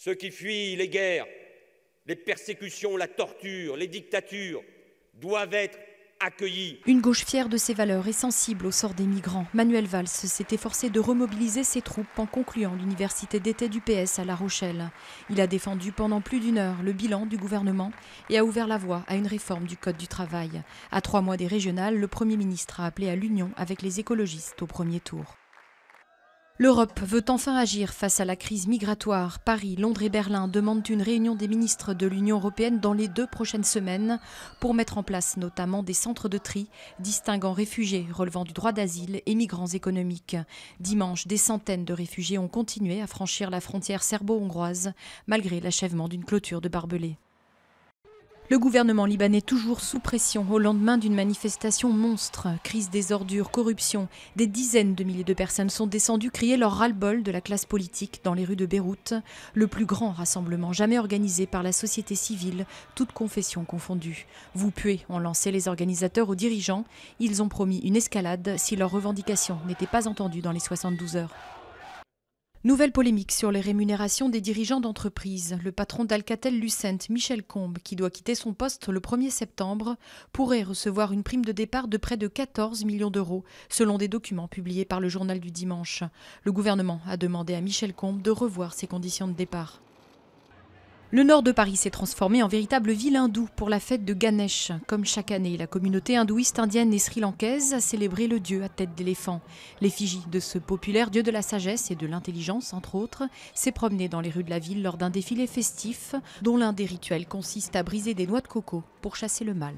Ceux qui fuient les guerres, les persécutions, la torture, les dictatures doivent être accueillis. Une gauche fière de ses valeurs et sensible au sort des migrants, Manuel Valls s'est efforcé de remobiliser ses troupes en concluant l'université d'été du PS à La Rochelle. Il a défendu pendant plus d'1 heure le bilan du gouvernement et a ouvert la voie à une réforme du Code du travail. À 3 mois des régionales, le Premier ministre a appelé à l'union avec les écologistes au premier tour. L'Europe veut enfin agir face à la crise migratoire. Paris, Londres et Berlin demandent une réunion des ministres de l'Union européenne dans les 2 prochaines semaines pour mettre en place notamment des centres de tri distinguant réfugiés relevant du droit d'asile et migrants économiques. Dimanche, des centaines de réfugiés ont continué à franchir la frontière serbo-hongroise malgré l'achèvement d'une clôture de barbelés. Le gouvernement libanais toujours sous pression au lendemain d'une manifestation monstre. Crise des ordures, corruption. Des dizaines de milliers de personnes sont descendues crier leur ras-le-bol de la classe politique dans les rues de Beyrouth. Le plus grand rassemblement jamais organisé par la société civile, toutes confessions confondues. Vous puez, ont lancé les organisateurs aux dirigeants. Ils ont promis une escalade si leurs revendications n'étaient pas entendues dans les 72 heures. Nouvelle polémique sur les rémunérations des dirigeants d'entreprise. Le patron d'Alcatel-Lucent, Michel Combes, qui doit quitter son poste le 1er septembre, pourrait recevoir une prime de départ de près de 14 millions d'euros, selon des documents publiés par le journal du dimanche. Le gouvernement a demandé à Michel Combes de revoir ses conditions de départ. Le nord de Paris s'est transformé en véritable ville hindoue pour la fête de Ganesh. Comme chaque année, la communauté hindouiste indienne et sri-lankaise a célébré le dieu à tête d'éléphant. L'effigie de ce populaire dieu de la sagesse et de l'intelligence, entre autres, s'est promenée dans les rues de la ville lors d'un défilé festif, dont l'un des rituels consiste à briser des noix de coco pour chasser le mal.